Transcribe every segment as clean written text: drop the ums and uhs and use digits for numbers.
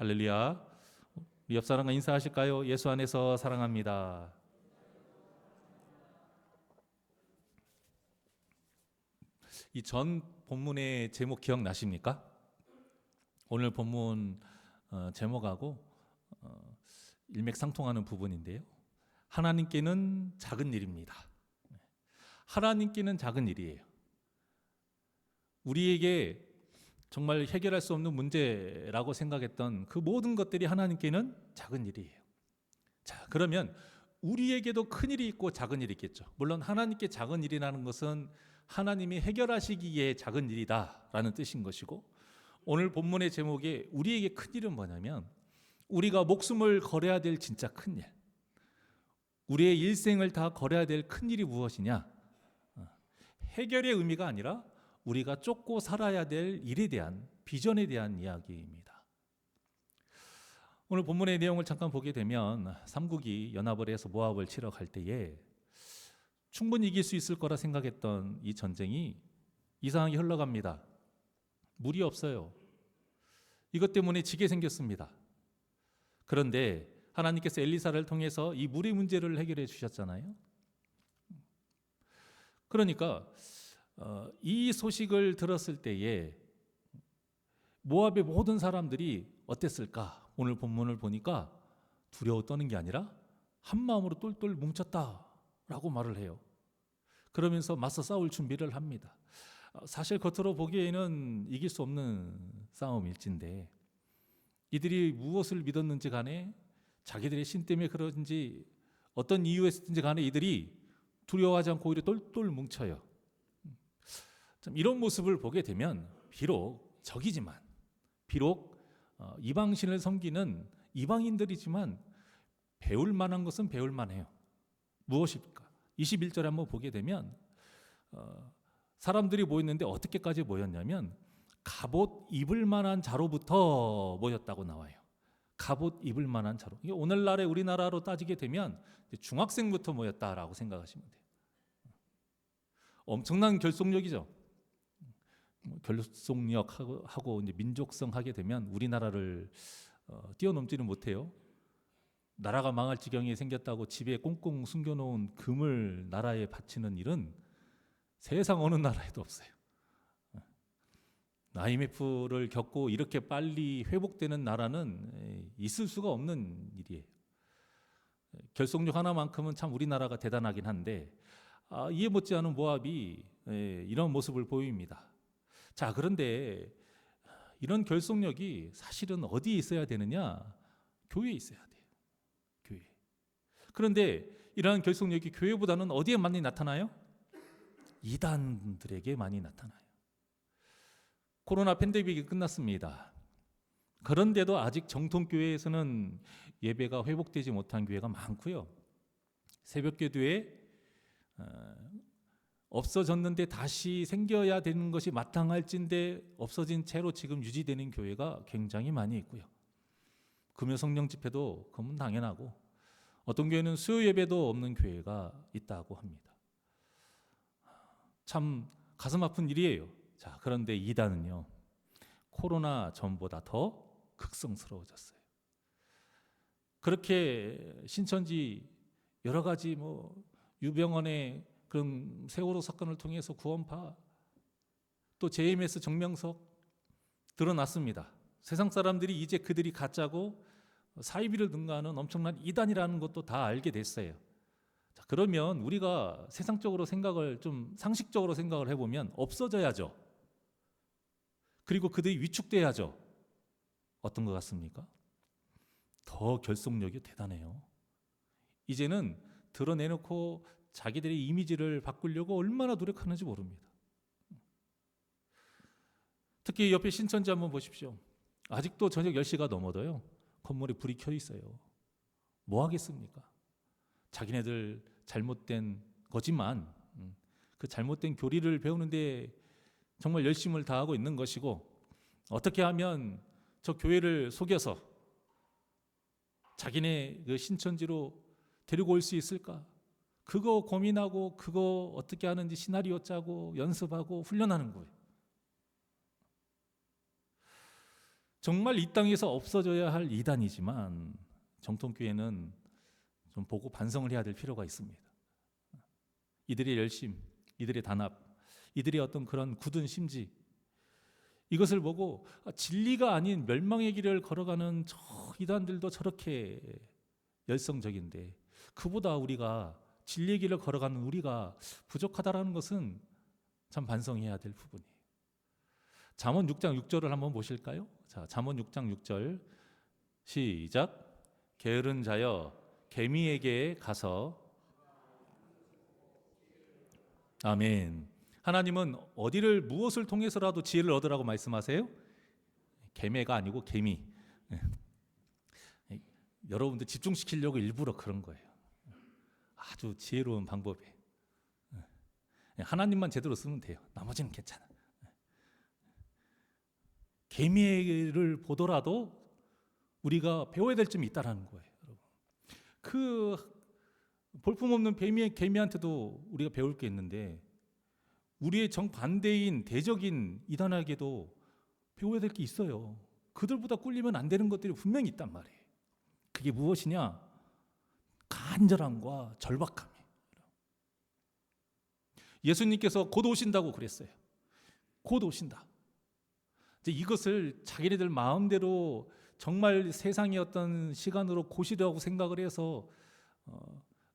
할렐루야. 우리 옆 사람과 인사하실까요? 예수 안에서 사랑합니다. 이 전 본문의 제목 기억나십니까? 오늘 본문 제목하고 일맥상통하는 부분인데요. 하나님께는 작은 일입니다. 하나님께는 작은 일이에요. 우리에게 정말 해결할 수 없는 문제라고 생각했던 그 모든 것들이 하나님께는 작은 일이에요. 자, 그러면 우리에게도 큰 일이 있고 작은 일이 있겠죠. 물론 하나님께 작은 일이라는 것은 하나님이 해결하시기에 작은 일이다라는 뜻인 것이고, 오늘 본문의 제목에 우리에게 큰 일은 뭐냐면 우리가 목숨을 걸어야 될 진짜 큰 일, 우리의 일생을 다 걸어야 될 큰 일이 무엇이냐? 해결의 의미가 아니라 우리가 쫓고 살아야 될 일에 대한 비전에 대한 이야기입니다. 오늘 본문의 내용을 잠깐 보게 되면 삼국이 연합을 해서 모압을 치러 갈 때에 충분히 이길 수 있을 거라 생각했던 이 전쟁이 이상하게 흘러갑니다. 물이 없어요. 이것 때문에 지게 생겼습니다. 그런데 하나님께서 엘리사를 통해서 이 물의 문제를 해결해 주셨잖아요. 그러니까 이 소식을 들었을 때에 모압의 모든 사람들이 어땠을까? 오늘 본문을 보니까 두려워 떠는 게 아니라 한 마음으로 똘똘 뭉쳤다라고 말을 해요. 그러면서 맞서 싸울 준비를 합니다. 사실 겉으로 보기에는 이길 수 없는 싸움일진데, 이들이 무엇을 믿었는지 간에, 자기들의 신 때문에 그런지 어떤 이유였든지 간에 이들이 두려워하지 않고 오히려 똘똘 뭉쳐요. 참 이런 모습을 보게 되면 비록 적이지만, 비록 이방신을 섬기는 이방인들이지만 배울 만한 것은 배울 만해요. 무엇일까? 21절에 한번 보게 되면 사람들이 모였는데 어떻게까지 모였냐면 갑옷 입을 만한 자로부터 모였다고 나와요. 갑옷 입을 만한 자로. 이게 오늘날의 우리나라로 따지게 되면 중학생부터 모였다라고 생각하시면 돼요. 엄청난 결속력이죠. 결속력하고 이제 민족성 하게 되면 우리나라를 뛰어넘지는 못해요. 나라가 망할 지경이 생겼다고 집에 꽁꽁 숨겨놓은 금을 나라에 바치는 일은 세상 어느 나라에도 없어요. IMF를 겪고 이렇게 빨리 회복되는 나라는 있을 수가 없는 일이에요. 결속력 하나만큼은 참 우리나라가 대단하긴 한데 이에 못지않은 모압이 이런 모습을 보입니다. 자, 그런데 이런 결속력이 사실은 어디에 있어야 되느냐? 교회에 있어야 돼요. 교회. 그런데 이러한 결속력이 교회보다는 어디에 많이 나타나요? 이단들에게 많이 나타나요. 코로나 팬데믹이 끝났습니다. 그런데도 아직 정통교회에서는 예배가 회복되지 못한 교회가 많고요. 새벽기도에 없어졌는데 다시 생겨야 되는 것이 마땅할진데 없어진 채로 지금 유지되는 교회가 굉장히 많이 있고요. 금요 성령 집회도 그건 당연하고, 어떤 교회는 수요 예배도 없는 교회가 있다고 합니다. 참 가슴 아픈 일이에요. 자, 그런데 이단은요, 코로나 전보다 더 극성스러워졌어요. 그렇게 신천지 여러 가지 유병원의 그런 세월호 사건을 통해서 구원파, 또 JMS 정명석 드러났습니다. 세상 사람들이 이제 그들이 가짜고 사이비를 능가하는 엄청난 이단이라는 것도 다 알게 됐어요. 자, 그러면 우리가 세상적으로 생각을 좀 상식적으로 생각을 해보면 없어져야죠. 그리고 그들이 위축돼야죠. 어떤 것 같습니까? 더 결속력이 대단해요. 이제는 드러내놓고 자기들의 이미지를 바꾸려고 얼마나 노력하는지 모릅니다. 특히 옆에 신천지 한번 보십시오. 아직도 저녁 10시가 넘어도요, 건물에 불이 켜 있어요. 뭐 하겠습니까? 자기네들 잘못된 거지만 그 잘못된 교리를 배우는데 정말 열심을 다하고 있는 것이고, 어떻게 하면 저 교회를 속여서 자기네 그 신천지로 데리고 올 수 있을까? 그거 고민하고 그거 어떻게 하는지 시나리오 짜고 연습하고 훈련하는 거예요. 정말 이 땅에서 없어져야 할 이단이지만 정통교회는 좀 보고 반성을 해야 될 필요가 있습니다. 이들의 열심, 이들의 단합, 이들의 어떤 그런 굳은 심지, 이것을 보고 진리가 아닌 멸망의 길을 걸어가는 저 이단들도 저렇게 열성적인데 그보다 우리가 진리의 길을 걸어가는 우리가 부족하다라는 것은 참 반성해야 될 부분이에요. 잠언 6장 6절을 한번 보실까요? 자, 잠언 6장 6절 시작. 게으른 자여 개미에게 가서. 아멘. 하나님은 어디를 무엇을 통해서라도 지혜를 얻으라고 말씀하세요? 개미가 아니고 개미. 여러분들 집중시키려고 일부러 그런 거예요. 아주 지혜로운 방법이에요. 하나님만 제대로 쓰면 돼요. 나머지는 괜찮아. 개미를 보더라도 우리가 배워야 될 점이 있다라는 거예요. 여러분. 그 볼품없는 개미한테도 우리가 배울 게 있는데 우리의 정반대인 대적인 이단에게도 배워야 될 게 있어요. 그들보다 꿀리면 안 되는 것들이 분명히 있단 말이에요. 그게 무엇이냐? 간절함과 절박함이에요. 예수님께서 곧 오신다고 그랬어요. 곧 오신다. 이제 이것을 자기네들 마음대로 정말 세상의 어떤 시간으로 곧이라고 생각을 해서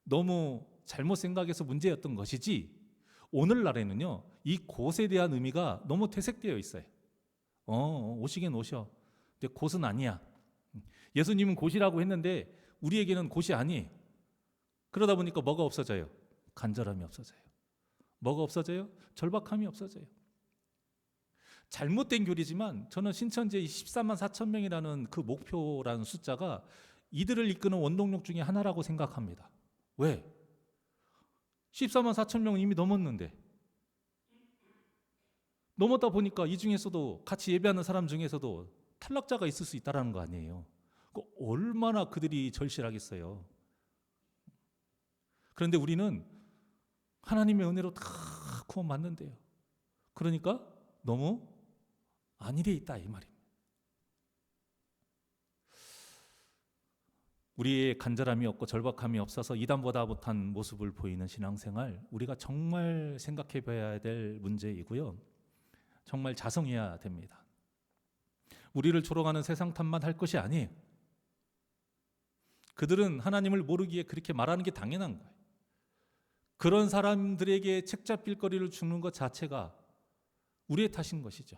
너무 잘못 생각해서 문제였던 것이지, 오늘날에는요 이 곧에 대한 의미가 너무 퇴색되어 있어요. 오시긴 오셔. 근데 곧은 아니야. 예수님은 곧이라고 했는데 우리에게는 곧이 아니에요. 그러다 보니까 뭐가 없어져요? 간절함이 없어져요. 뭐가 없어져요? 절박함이 없어져요. 잘못된 교리지만 저는 신천지의 14만 4천 명이라는 그 목표라는 숫자가 이들을 이끄는 원동력 중에 하나라고 생각합니다. 왜? 14만 4천 명은 이미 넘었는데, 넘었다 보니까 이 중에서도 같이 예배하는 사람 중에서도 탈락자가 있을 수 있다는 거 아니에요. 얼마나 그들이 절실하겠어요. 그런데 우리는 하나님의 은혜로 다 구원 받는데요. 그러니까 너무 안일해 있다 이 말입니다. 우리의 간절함이 없고 절박함이 없어서 이단보다 못한 모습을 보이는 신앙생활, 우리가 정말 생각해 봐야 될 문제이고요. 정말 자성해야 됩니다. 우리를 조롱하는 세상 탓만 할 것이 아니에요. 그들은 하나님을 모르기에 그렇게 말하는 게 당연한 거예요. 그런 사람들에게 책잡힐 거리를 주는 것 자체가 우리의 탓인 것이죠.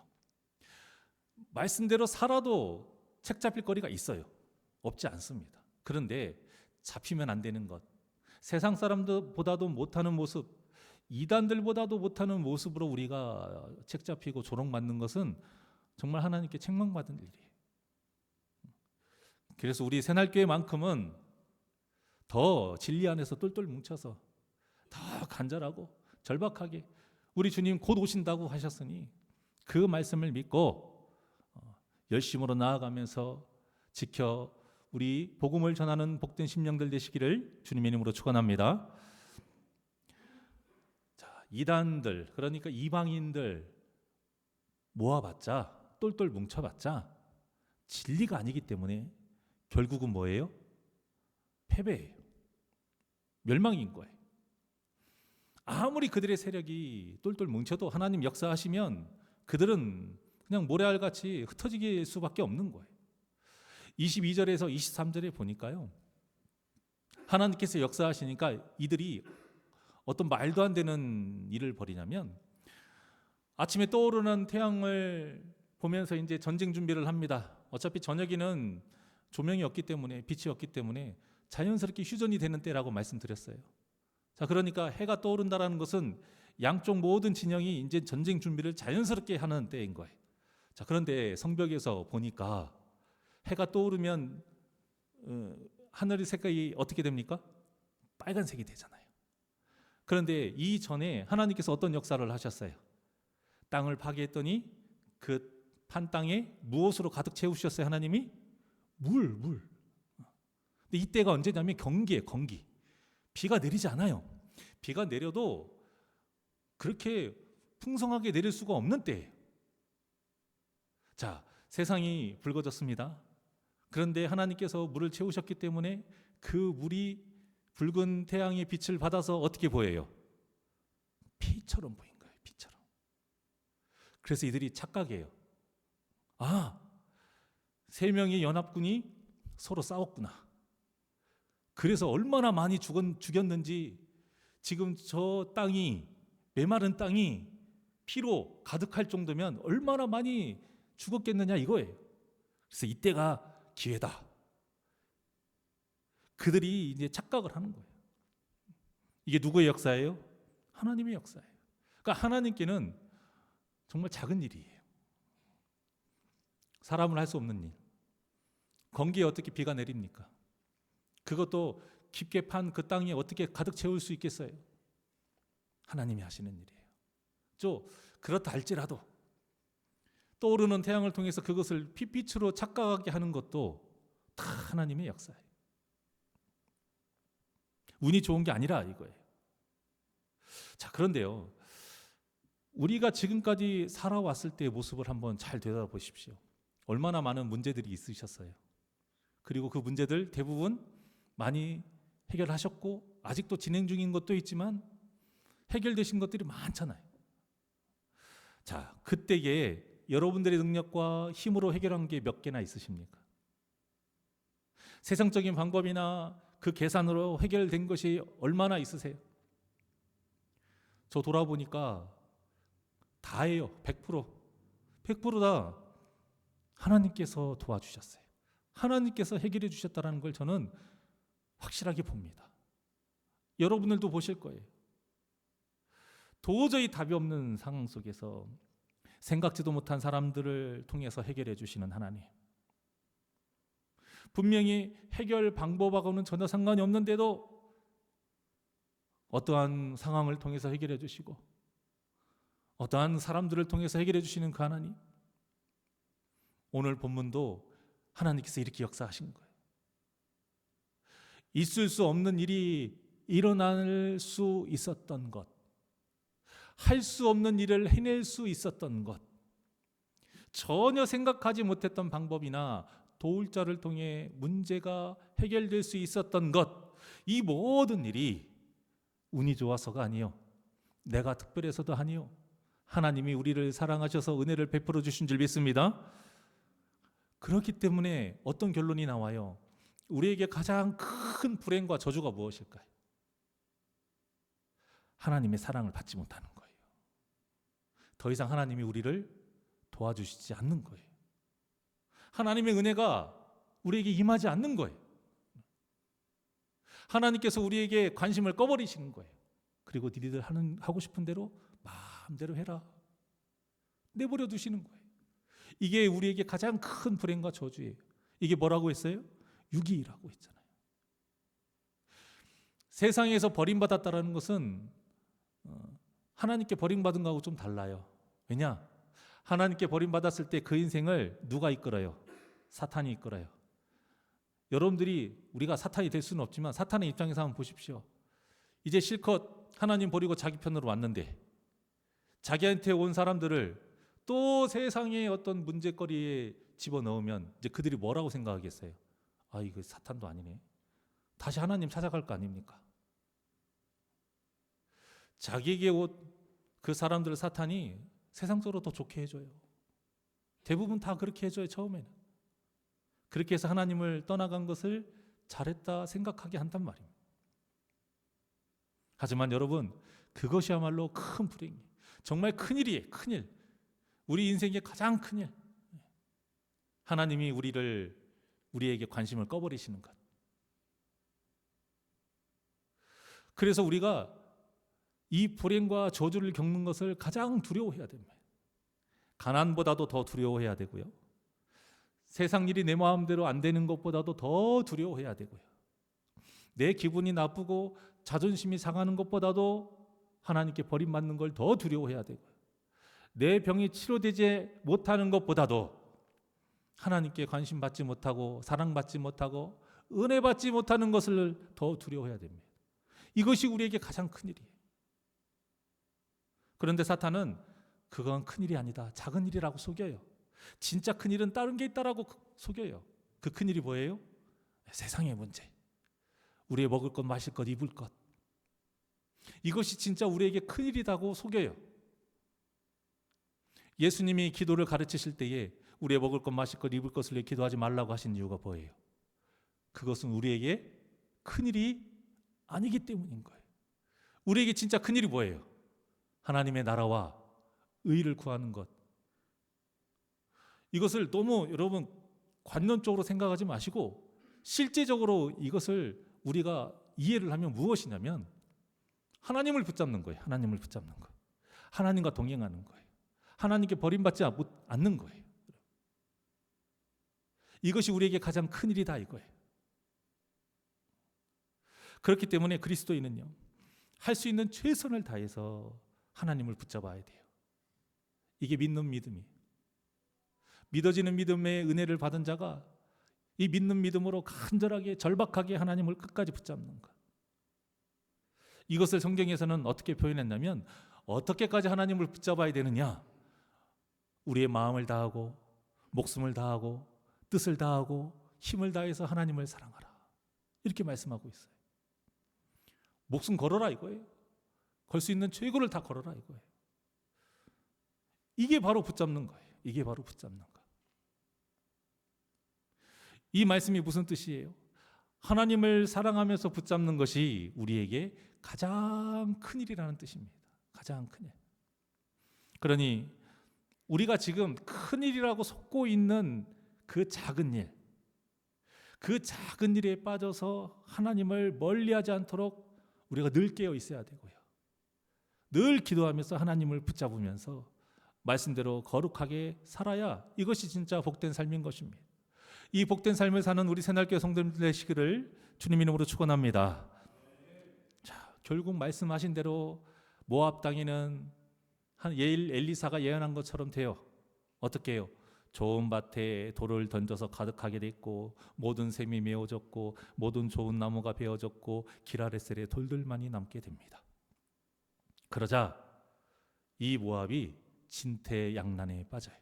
말씀대로 살아도 책잡힐 거리가 있어요. 없지 않습니다. 그런데 잡히면 안 되는 것, 세상 사람들보다도 못하는 모습, 이단들보다도 못하는 모습으로 우리가 책잡히고 조롱받는 것은 정말 하나님께 책망받은 일이에요. 그래서 우리 새날교회만큼은 더 진리 안에서 똘똘 뭉쳐서 더 간절하고 절박하게, 우리 주님 곧 오신다고 하셨으니 그 말씀을 믿고 열심으로 나아가면서 지켜 우리 복음을 전하는 복된 심령들 되시기를 주님의 이름으로 축원합니다. 자, 이단들, 그러니까 이방인들 모아봤자, 똘똘 뭉쳐봤자 진리가 아니기 때문에 결국은 뭐예요? 패배예요. 멸망인 거예요. 아무리 그들의 세력이 똘똘 뭉쳐도 하나님 역사하시면 그들은 그냥 모래알같이 흩어지게 수밖에 없는 거예요. 22절에서 23절에 보니까요, 하나님께서 역사하시니까 이들이 어떤 말도 안 되는 일을 벌이냐면, 아침에 떠오르는 태양을 보면서 이제 전쟁 준비를 합니다. 어차피 저녁에는 조명이 없기 때문에, 빛이 없기 때문에 자연스럽게 휴전이 되는 때라고 말씀드렸어요. 자, 그러니까 해가 떠오른다라는 것은 양쪽 모든 진영이 이제 전쟁 준비를 자연스럽게 하는 때인 거예요. 자, 그런데 성벽에서 보니까 해가 떠오르면 하늘의 색깔이 어떻게 됩니까? 빨간색이 되잖아요. 그런데 이전에 하나님께서 어떤 역사를 하셨어요? 땅을 파괴했더니 그 판 땅에 무엇으로 가득 채우셨어요? 하나님이? 물. 근데 이때가 언제냐면 경기예요, 경기. 비가 내리지 않아요. 비가 내려도 그렇게 풍성하게 내릴 수가 없는 때예요. 자, 세상이 붉어졌습니다. 그런데 하나님께서 물을 채우셨기 때문에 그 물이 붉은 태양의 빛을 받아서 어떻게 보여요? 피처럼 보인 거예요. 피처럼. 그래서 이들이 착각해요. 아, 세 명의 연합군이 서로 싸웠구나. 그래서 얼마나 많이 죽였는지 지금 저 땅이, 메마른 땅이 피로 가득할 정도면 얼마나 많이 죽었겠느냐 이거예요. 그래서 이때가 기회다. 그들이 이제 착각을 하는 거예요. 이게 누구의 역사예요? 하나님의 역사예요. 그러니까 하나님께는 정말 작은 일이에요. 사람을 할 수 없는 일. 건기에 어떻게 비가 내립니까? 그것도 깊게 판 그 땅에 어떻게 가득 채울 수 있겠어요? 하나님이 하시는 일이에요. 그렇다 할지라도 떠오르는 태양을 통해서 그것을 핏빛으로 착각하게 하는 것도 다 하나님의 역사예요. 운이 좋은 게 아니라 이거예요. 자, 그런데요, 우리가 지금까지 살아왔을 때의 모습을 한번 잘 되돌아보십시오. 얼마나 많은 문제들이 있으셨어요. 그리고 그 문제들 대부분 많이 해결하셨고 아직도 진행 중인 것도 있지만 해결되신 것들이 많잖아요. 자, 그때에 여러분들의 능력과 힘으로 해결한 게 몇 개나 있으십니까? 세상적인 방법이나 그 계산으로 해결된 것이 얼마나 있으세요? 저 돌아보니까 다예요. 100%. 100%다 하나님께서 도와주셨어요. 하나님께서 해결해 주셨다는 걸 저는 확실하게 봅니다. 여러분들도 보실 거예요. 도저히 답이 없는 상황 속에서 생각지도 못한 사람들을 통해서 해결해 주시는 하나님. 분명히 해결 방법하고는 전혀 상관이 없는데도 어떠한 상황을 통해서 해결해 주시고 어떠한 사람들을 통해서 해결해 주시는 그 하나님. 오늘 본문도 하나님께서 이렇게 역사하신 거예요. 있을 수 없는 일이 일어날 수 있었던 것, 할 수 없는 일을 해낼 수 있었던 것, 전혀 생각하지 못했던 방법이나 도울 자를 통해 문제가 해결될 수 있었던 것, 이 모든 일이 운이 좋아서가 아니요, 내가 특별해서도 아니요, 하나님이 우리를 사랑하셔서 은혜를 베풀어 주신 줄 믿습니다. 그렇기 때문에 어떤 결론이 나와요? 우리에게 가장 큰 불행과 저주가 무엇일까요? 하나님의 사랑을 받지 못하는 거예요. 더 이상 하나님이 우리를 도와주시지 않는 거예요. 하나님의 은혜가 우리에게 임하지 않는 거예요. 하나님께서 우리에게 관심을 꺼버리시는 거예요. 그리고 니들 하고 싶은 대로 마음대로 해라. 내버려 두시는 거예요. 이게 우리에게 가장 큰 불행과 저주예요. 이게 뭐라고 했어요? 유기라고 했잖아요. 세상에서 버림받았다는 것은 하나님께 버림받은 거하고 좀 달라요. 왜냐? 하나님께 버림받았을 때 그 인생을 누가 이끌어요? 사탄이 이끌어요. 여러분들이 우리가 사탄이 될 수는 없지만 사탄의 입장에서 한번 보십시오. 이제 실컷 하나님 버리고 자기 편으로 왔는데 자기한테 온 사람들을 또 세상의 어떤 문제거리에 집어넣으면 이제 그들이 뭐라고 생각하겠어요? 아, 이거 사탄도 아니네. 다시 하나님 찾아갈 거 아닙니까? 자기에게 온 그 사람들을 사탄이 세상적으로 더 좋게 해줘요. 대부분 다 그렇게 해줘요. 처음에는. 그렇게 해서 하나님을 떠나간 것을 잘했다 생각하게 한단 말입니다. 하지만 여러분, 그것이야말로 큰 불행이에요. 정말 큰일이에요. 큰일. 우리 인생의 가장 큰일. 하나님이 우리에게 관심을 꺼버리시는 것. 그래서 우리가 이 불행과 저주를 겪는 것을 가장 두려워해야 됩니다. 가난보다도 더 두려워해야 되고요. 세상 일이 내 마음대로 안 되는 것보다도 더 두려워해야 되고요. 내 기분이 나쁘고 자존심이 상하는 것보다도 하나님께 버림받는 걸 더 두려워해야 되고요. 내 병이 치료되지 못하는 것보다도 하나님께 관심 받지 못하고 사랑받지 못하고 은혜 받지 못하는 것을 더 두려워해야 됩니다. 이것이 우리에게 가장 큰 일이에요. 그런데 사탄은 그건 큰일이 아니다, 작은 일이라고 속여요. 진짜 큰일은 다른 게 있다라고 속여요. 그 큰일이 뭐예요? 세상의 문제. 우리의 먹을 것, 마실 것, 입을 것. 이것이 진짜 우리에게 큰일이라고 속여요. 예수님이 기도를 가르치실 때에 우리의 먹을 것, 마실 것, 입을 것을 위해 기도하지 말라고 하신 이유가 뭐예요? 그것은 우리에게 큰일이 아니기 때문인 거예요. 우리에게 진짜 큰일이 뭐예요? 하나님의 나라와 의를 구하는 것. 이것을 너무 여러분 관론적으로 생각하지 마시고 실제적으로 이것을 우리가 이해를 하면 무엇이냐면 하나님을 붙잡는 거예요. 하나님을 붙잡는 거. 하나님과 동행하는 거예요. 하나님께 버림받지 않는 거예요. 이것이 우리에게 가장 큰 일이다 이거예요. 그렇기 때문에 그리스도인은요, 할 수 있는 최선을 다해서 하나님을 붙잡아야 돼요. 이게 믿는 믿음이에요. 믿어지는 믿음의 은혜를 받은 자가 이 믿는 믿음으로 간절하게 절박하게 하나님을 끝까지 붙잡는 것. 이것을 성경에서는 어떻게 표현했냐면 어떻게까지 하나님을 붙잡아야 되느냐? 우리의 마음을 다하고 목숨을 다하고 뜻을 다하고 힘을 다해서 하나님을 사랑하라. 이렇게 말씀하고 있어요. 목숨 걸어라 이거예요. 걸 수 있는 최고를 다 걸어라 이거예요. 이게 바로 붙잡는 거예요. 이게 바로 붙잡는 거. 이 말씀이 무슨 뜻이에요? 하나님을 사랑하면서 붙잡는 것이 우리에게 가장 큰 일이라는 뜻입니다. 가장 큰 일. 그러니 우리가 지금 큰 일이라고 속고 있는 그 작은 일, 그 작은 일에 빠져서 하나님을 멀리하지 않도록 우리가 늘 깨어 있어야 되고요. 늘 기도하면서 하나님을 붙잡으면서 말씀대로 거룩하게 살아야 이것이 진짜 복된 삶인 것입니다. 이 복된 삶을 사는 우리 새날교회 성도님들 되시기를 주님 이름으로 축원합니다. 자, 결국 말씀하신 대로 모압 땅에는 한 엘리사가 예언한 것처럼 돼요. 어떻게 해요? 좋은 밭에 돌을 던져서 가득하게 됐고 모든 샘이 메어졌고 모든 좋은 나무가 베어졌고 기라레셀에 돌들만이 남게 됩니다. 그러자 이 모압이 진퇴양난에 빠져요.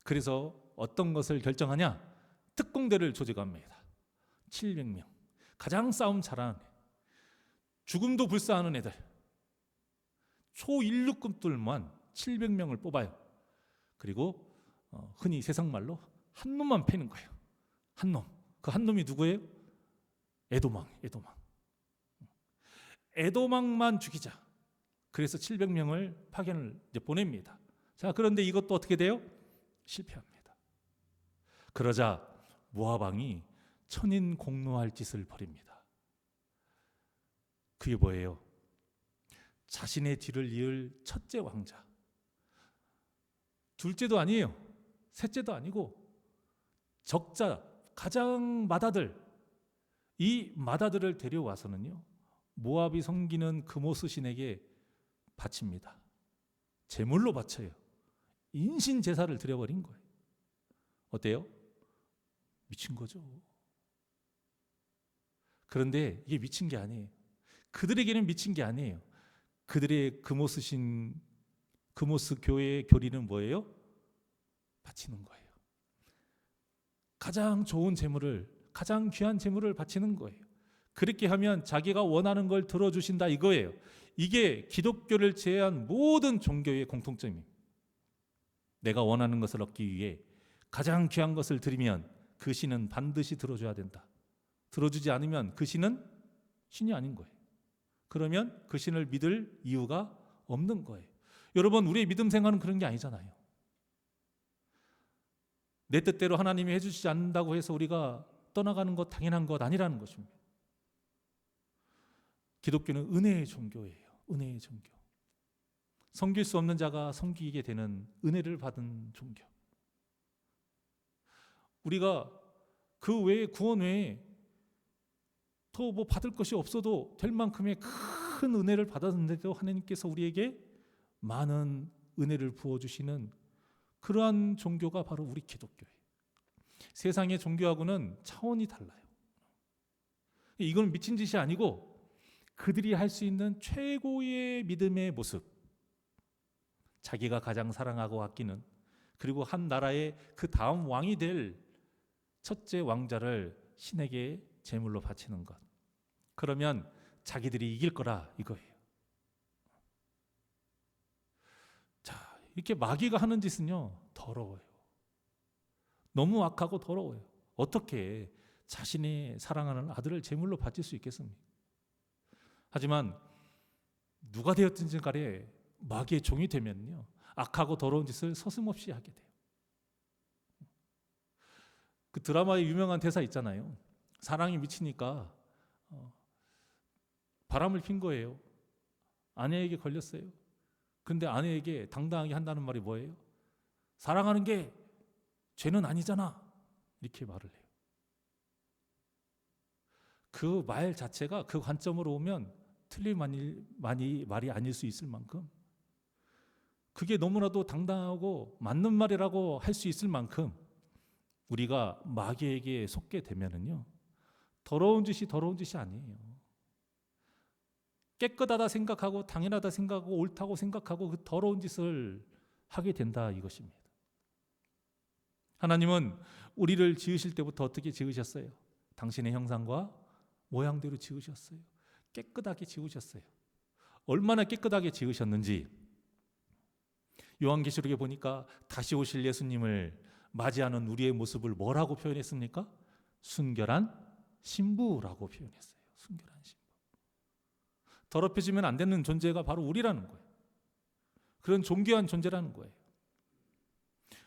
그래서 어떤 것을 결정하냐? 특공대를 조직합니다. 700명. 가장 싸움 잘하는 애. 죽음도 불사하는 애들. 초일류급들만 700명을 뽑아요. 그리고 흔히 세상말로 한 놈만 패는 거예요. 한 놈. 그 한 놈이 누구예요? 에도망. 에도망만 죽이자. 그래서 700명을 파견을 이제 보냅니다. 자, 그런데 이것도 어떻게 돼요? 실패합니다. 그러자 모압 왕이 천인공노할 짓을 벌입니다. 그게 뭐예요? 자신의 뒤를 이을 첫째 왕자, 둘째도 아니에요. 셋째도 아니고 적자, 가장 맏아들, 이 맏아들을 데려와서는요 모압이 섬기는 금오스 신에게 바칩니다. 제물로 바쳐요. 인신 제사를 드려버린 거예요. 어때요? 미친 거죠. 그런데 이게 미친 게 아니에요. 그들에게는 미친 게 아니에요. 그들의 금오스 교회의 교리는 뭐예요? 바치는 거예요. 가장 좋은 제물을, 가장 귀한 제물을 바치는 거예요. 그렇게 하면 자기가 원하는 걸 들어주신다 이거예요. 이게 기독교를 제외한 모든 종교의 공통점입니다. 내가 원하는 것을 얻기 위해 가장 귀한 것을 드리면 그 신은 반드시 들어줘야 된다. 들어주지 않으면 그 신은 신이 아닌 거예요. 그러면 그 신을 믿을 이유가 없는 거예요. 여러분, 우리의 믿음 생활은 그런 게 아니잖아요. 내 뜻대로 하나님이 해주시지 않는다고 해서 우리가 떠나가는 것 당연한 것 아니라는 것입니다. 기독교는 은혜의 종교예요. 은혜의 종교. 섬길 수 없는 자가 섬기게 되는 은혜를 받은 종교. 우리가 그 외에 구원 외에 더 뭐 받을 것이 없어도 될 만큼의 큰 은혜를 받았는데도 하나님께서 우리에게 많은 은혜를 부어주시는 그러한 종교가 바로 우리 기독교예요. 세상의 종교하고는 차원이 달라요. 이건 미친 짓이 아니고 그들이 할 수 있는 최고의 믿음의 모습, 자기가 가장 사랑하고 아끼는 그리고 한 나라의 그 다음 왕이 될 첫째 왕자를 신에게 제물로 바치는 것. 그러면 자기들이 이길 거라 이거예요. 자, 이렇게 마귀가 하는 짓은요, 더러워요. 너무 악하고 더러워요. 어떻게 자신이 사랑하는 아들을 제물로 바칠 수 있겠습니까? 하지만 누가 되었든지 간에 마귀의 종이 되면요, 악하고 더러운 짓을 서슴없이 하게 돼요. 그 드라마의 유명한 대사 있잖아요. 사랑이 미치니까 바람을 핀 거예요. 아내에게 걸렸어요. 근데 아내에게 당당하게 한다는 말이 뭐예요? 사랑하는 게 죄는 아니잖아. 이렇게 말을 해요. 그 말 자체가 그 관점으로 오면 틀린 말이 아닐 수 있을 만큼, 그게 너무나도 당당하고 맞는 말이라고 할 수 있을 만큼 우리가 마귀에게 속게 되면은요, 더러운 짓이 아니에요. 깨끗하다 생각하고 당연하다 생각하고 옳다고 생각하고 그 더러운 짓을 하게 된다 이것입니다. 하나님은 우리를 지으실 때부터 어떻게 지으셨어요? 당신의 형상과 모양대로 지으셨어요. 깨끗하게 지으셨어요. 얼마나 깨끗하게 지으셨는지 요한계시록에 보니까 다시 오실 예수님을 맞이하는 우리의 모습을 뭐라고 표현했습니까? 순결한 신부라고 표현했어요. 순결한 신부. 더럽혀지면 안 되는 존재가 바로 우리라는 거예요. 그런 존귀한 존재라는 거예요.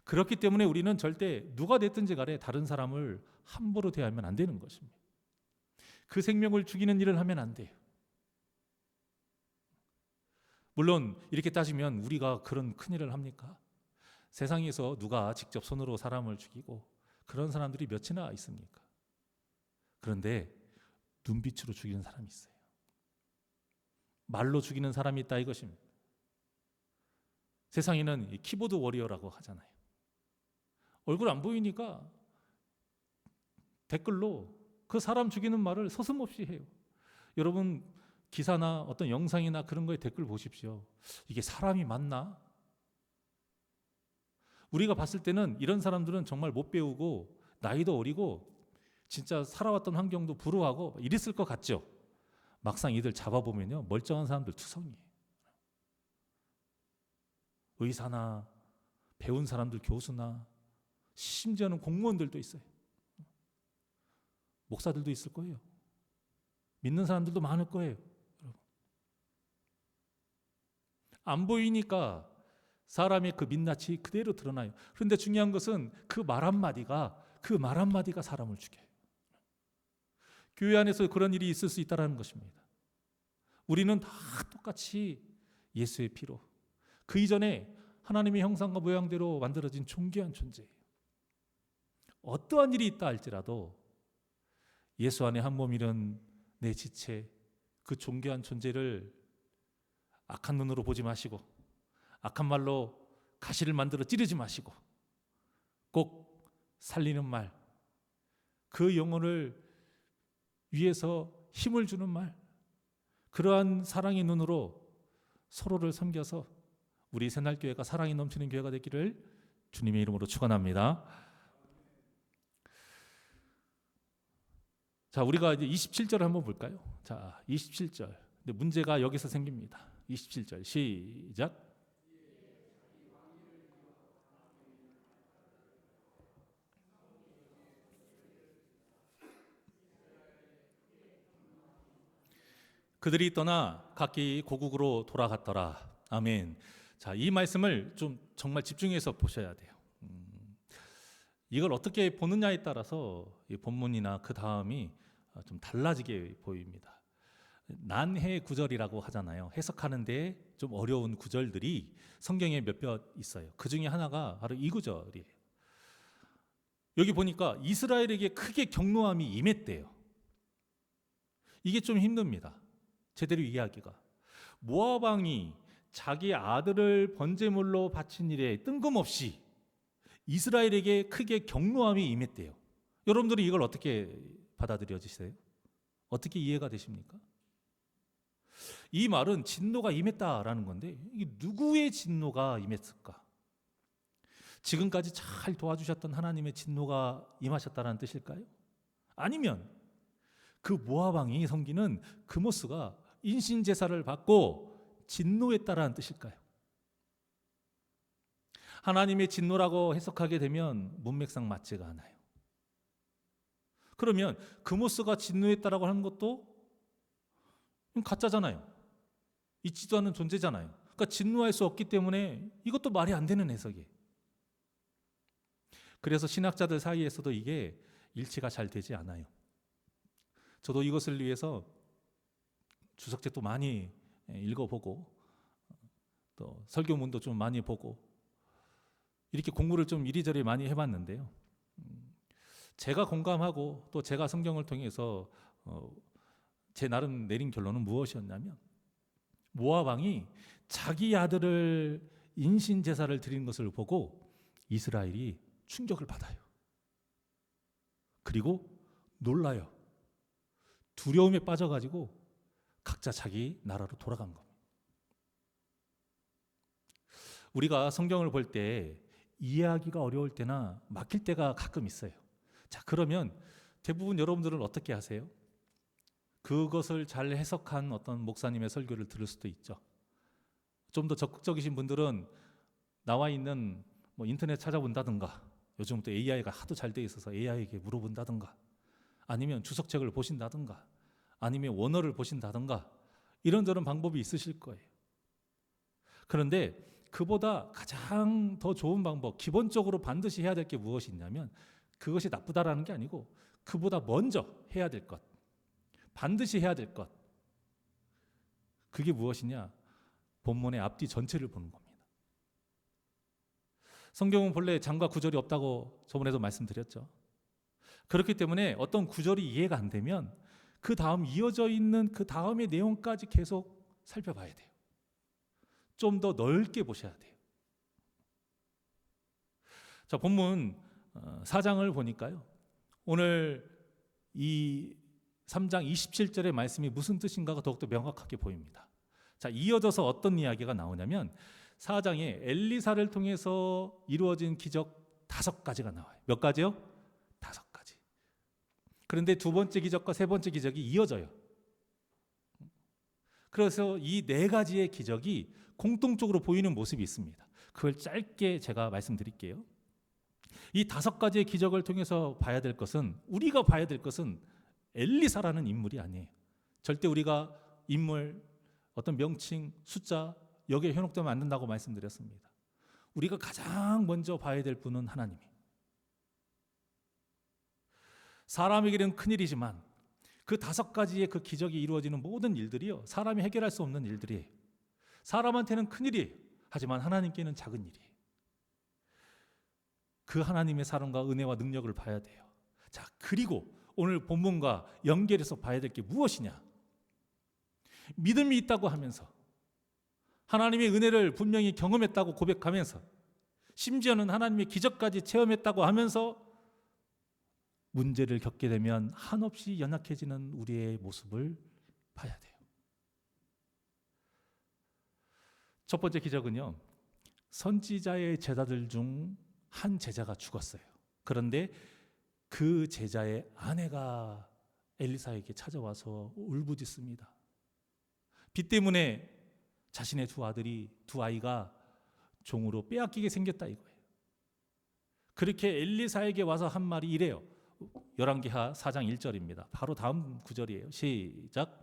그렇기 때문에 우리는 절대 누가 됐든지 간에 다른 사람을 함부로 대하면 안 되는 것입니다. 그 생명을 죽이는 일을 하면 안 돼요. 물론 이렇게 따지면 우리가 그런 큰일을 합니까? 세상에서 누가 직접 손으로 사람을 죽이고 그런 사람들이 몇이나 있습니까? 그런데 눈빛으로 죽이는 사람이 있어요. 말로 죽이는 사람이 있다 이것입니다. 세상에는 키보드 워리어라고 하잖아요. 얼굴 안 보이니까 댓글로 그 사람 죽이는 말을 서슴없이 해요. 여러분 기사나 어떤 영상이나 그런 거에 댓글 보십시오. 이게 사람이 맞나? 우리가 봤을 때는 이런 사람들은 정말 못 배우고 나이도 어리고 진짜 살아왔던 환경도 불우하고 이랬을 것 같죠. 막상 이들 잡아보면요, 멀쩡한 사람들 투성이에요. 의사나 배운 사람들, 교수나 심지어는 공무원들도 있어요. 목사들도 있을 거예요. 믿는 사람들도 많을 거예요. 여러분. 안 보이니까 사람의 그 민낯이 그대로 드러나요. 그런데 중요한 것은 그 말 한마디가 사람을 죽여요. 교회 안에서 그런 일이 있을 수 있다는 것입니다. 우리는 다 똑같이 예수의 피로, 그 이전에 하나님의 형상과 모양대로 만들어진 존귀한 존재예요. 어떠한 일이 있다 할지라도 예수 안에 한 몸이른 내 지체, 그 존귀한 존재를 악한 눈으로 보지 마시고 악한 말로 가시를 만들어 찌르지 마시고 꼭 살리는 말, 그 영혼을 위해서 힘을 주는 말, 그러한 사랑의 눈으로 서로를 섬겨서 우리 새날교회가 사랑이 넘치는 교회가 되기를 주님의 이름으로 축원합니다. 자, 우리가 이제 27절을 한번 볼까요? 자, 27절. 근데 문제가 여기서 생깁니다. 27절 시작. 그들이 떠나 각기 고국으로 돌아갔더라. 아멘. 자, 이 말씀을 좀 정말 집중해서 보셔야 돼요. 이걸 어떻게 보느냐에 따라서 이 본문이나 그 다음이 좀 달라지게 보입니다. 난해 구절이라고 하잖아요. 해석하는데 좀 어려운 구절들이 성경에 몇몇 있어요. 그 중에 하나가 바로 이 구절이에요. 여기 보니까 이스라엘에게 크게 경노함이 임했대요. 이게 좀 힘듭니다. 제대로 이해하기가. 모압 왕이 자기 아들을 번제물로 바친 일에 뜬금없이 이스라엘에게 크게 경노함이 임했대요. 여러분들이 이걸 어떻게 받아들여지세요? 어떻게 이해가 되십니까? 이 말은 진노가 임했다라는 건데 이게 누구의 진노가 임했을까? 지금까지 잘 도와주셨던 하나님의 진노가 임하셨다는 뜻일까요? 아니면 그 모압 왕이 섬기는 그모스가 인신 제사를 받고 진노했다라는 뜻일까요? 하나님의 진노라고 해석하게 되면 문맥상 맞지가 않아요. 그러면 그모스가 진노했다라고 하는 것도 가짜잖아요. 있지도 않은 존재잖아요. 그러니까 진노할 수 없기 때문에 이것도 말이 안 되는 해석이에요. 그래서 신학자들 사이에서도 이게 일치가 잘 되지 않아요. 저도 이것을 위해서 주석책도 많이 읽어보고 또 설교문도 좀 많이 보고 이렇게 공부를 좀 이리저리 많이 해봤는데요. 제가 공감하고 또 제가 성경을 통해서 제 나름 내린 결론은 무엇이었냐면 모압 왕이 자기 아들을 인신 제사를 드린 것을 보고 이스라엘이 충격을 받아요. 그리고 놀라요. 두려움에 빠져가지고 각자 자기 나라로 돌아간 겁니다. 우리가 성경을 볼 때 이해하기가 어려울 때나 막힐 때가 가끔 있어요. 자, 그러면 대부분 여러분들은 어떻게 하세요? 그것을 잘 해석한 어떤 목사님의 설교를 들을 수도 있죠. 좀 더 적극적이신 분들은 나와 있는 인터넷 찾아본다든가, 요즘 또 AI가 하도 잘 돼 있어서 AI에게 물어본다든가, 아니면 주석책을 보신다든가, 아니면 원어를 보신다든가, 이런저런 방법이 있으실 거예요. 그런데 그보다 가장 더 좋은 방법, 기본적으로 반드시 해야 될 게 무엇이 있냐면, 그것이 나쁘다라는 게 아니고 그보다 먼저 해야 될 것, 반드시 해야 될 것, 그게 무엇이냐? 본문의 앞뒤 전체를 보는 겁니다. 성경은 본래 장과 구절이 없다고 저번에도 말씀드렸죠. 그렇기 때문에 어떤 구절이 이해가 안 되면 그 다음 이어져 있는 그 다음의 내용까지 계속 살펴봐야 돼요. 좀 더 넓게 보셔야 돼요. 자, 본문 4장을 보니까요, 오늘 이 3장 27절의 말씀이 무슨 뜻인가가 더욱더 명확하게 보입니다. 자, 이어져서 어떤 이야기가 나오냐면 4장에 엘리사를 통해서 이루어진 기적 5가지가 나와요. 몇 가지요? 5가지. 그런데 두 번째 기적과 세 번째 기적이 이어져요. 그래서 이 4가지의 기적이 공통적으로 보이는 모습이 있습니다. 그걸 짧게 제가 말씀드릴게요. 이 5가지의 기적을 통해서 봐야 될 것은, 우리가 봐야 될 것은 엘리사라는 인물이 아니에요. 절대 우리가 인물, 어떤 명칭, 숫자 여기에 현혹되면 안 된다고 말씀드렸습니다. 우리가 가장 먼저 봐야 될 분은 하나님이에요. 사람에게는 큰일이지만 그 5가지의 그 기적이 이루어지는 모든 일들이요, 사람이 해결할 수 없는 일들이에요. 사람한테는 큰일이에요. 하지만 하나님께는 작은 일이에요. 그 하나님의 사랑과 은혜와 능력을 봐야 돼요. 자, 그리고 오늘 본문과 연결해서 봐야 될 게 무엇이냐? 믿음이 있다고 하면서, 하나님의 은혜를 분명히 경험했다고 고백하면서, 심지어는 하나님의 기적까지 체험했다고 하면서 문제를 겪게 되면 한없이 연약해지는 우리의 모습을 봐야 돼요. 첫 번째 기적은요, 선지자의 제자들 중 한 제자가 죽었어요. 그런데 그 제자의 아내가 엘리사에게 찾아와서 울부짖습니다. 빚 때문에 자신의 두 아이가 종으로 빼앗기게 생겼다 이거예요. 그렇게 엘리사에게 와서 한 말이 이래요. 열왕기하 4장 1절입니다. 바로 다음 구절이에요. 시작.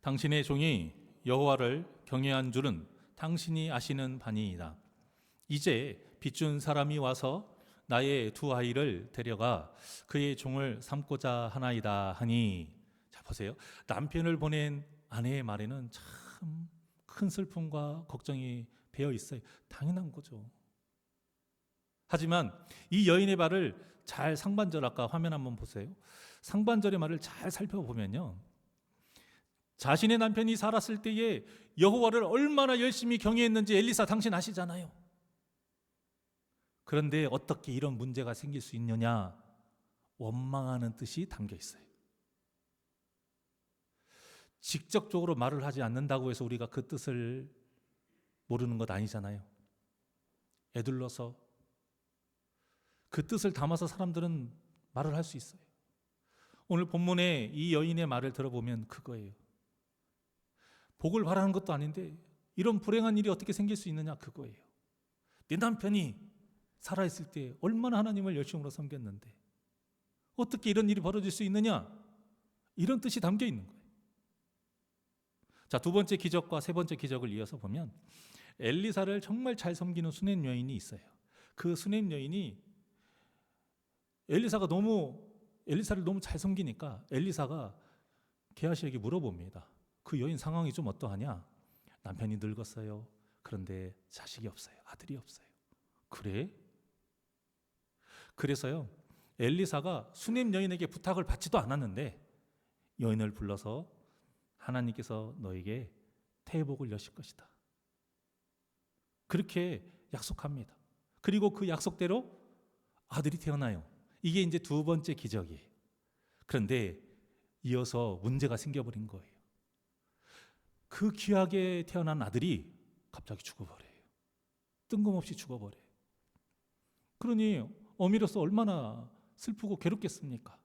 당신의 종이 여호와를 경외한 줄은 당신이 아시는 바니이다. 이제 빚준 사람이 와서 나의 두 아이를 데려가 그의 종을 삼고자 하나이다 하니, 자 보세요. 남편을 보낸 아내의 말에는 참 큰 슬픔과 걱정이 배어 있어요. 당연한 거죠. 하지만 이 여인의 말을 잘, 상반절 아까 화면 한번 보세요. 상반절의 말을 잘 살펴보면요, 자신의 남편이 살았을 때에 여호와를 얼마나 열심히 경외했는지 엘리사 당신 아시잖아요. 그런데 어떻게 이런 문제가 생길 수 있느냐, 원망하는 뜻이 담겨 있어요. 직접적으로 말을 하지 않는다고 해서 우리가 그 뜻을 모르는 것 아니잖아요. 애둘러서 그 뜻을 담아서 사람들은 말을 할 수 있어요. 오늘 본문에 이 여인의 말을 들어보면 그거예요. 복을 바라는 것도 아닌데 이런 불행한 일이 어떻게 생길 수 있느냐, 그거예요. 내 남편이 살아있을 때 얼마나 하나님을 열심으로 섬겼는데 어떻게 이런 일이 벌어질 수 있느냐, 이런 뜻이 담겨 있는 거예요. 자, 두 번째 기적과 세 번째 기적을 이어서 보면 엘리사를 정말 잘 섬기는 수넴 여인이 있어요. 그 수넴 여인이 엘리사를 너무 잘 섬기니까 엘리사가 게하시에게 물어봅니다. 그 여인 상황이 좀 어떠하냐? 남편이 늙었어요. 그런데 자식이 없어요. 아들이 없어요. 그래? 그래서요, 엘리사가 수넴 여인에게 부탁을 받지도 않았는데 여인을 불러서 하나님께서 너에게 태복을 여실 것이다, 그렇게 약속합니다. 그리고 그 약속대로 아들이 태어나요. 이게 이제 두 번째 기적이에요. 그런데 이어서 문제가 생겨버린 거예요. 그 귀하게 태어난 아들이 갑자기 죽어버려요. 뜬금없이 죽어버려요. 그러니 어미로서 얼마나 슬프고 괴롭겠습니까?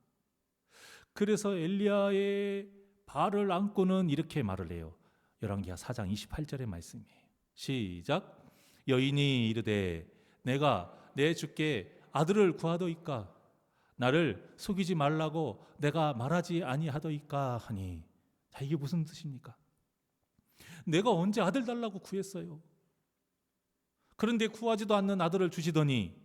그래서 엘리야의 발을 안고는 이렇게 말을 해요. 열왕기하 4장 28절의 말씀이에요. 시작. 여인이 이르되 내가 내 주께 아들을 구하더이까 나를 속이지 말라고 내가 말하지 아니하더이까 하니. 자, 이게 무슨 뜻입니까? 내가 언제 아들 달라고 구했어요? 그런데 구하지도 않는 아들을 주시더니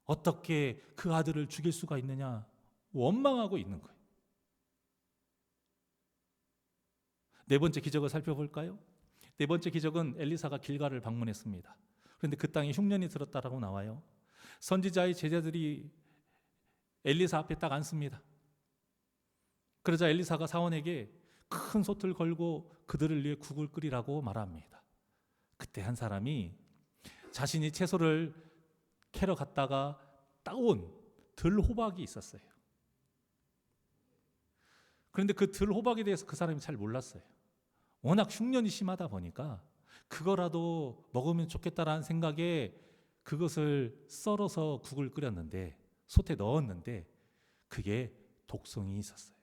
어떻게 그 아들을 죽일 수가 있느냐, 원망하고 있는 거예요. 네 번째 기적을 살펴볼까요? 네 번째 기적은 엘리사가 길갈을 방문했습니다. 그런데 그 땅에 흉년이 들었다라고 나와요. 선지자의 제자들이 엘리사 앞에 딱 앉습니다. 그러자 엘리사가 사원에게 큰 솥을 걸고 그들을 위해 국을 끓이라고 말합니다. 그때 한 사람이 자신이 채소를 캐러 갔다가 따온 들호박이 있었어요. 그런데 그 들호박에 대해서 그 사람이 잘 몰랐어요. 워낙 흉년이 심하다 보니까 그거라도 먹으면 좋겠다라는 생각에 그것을 썰어서 국을 끓였는데, 솥에 넣었는데 그게 독성이 있었어요.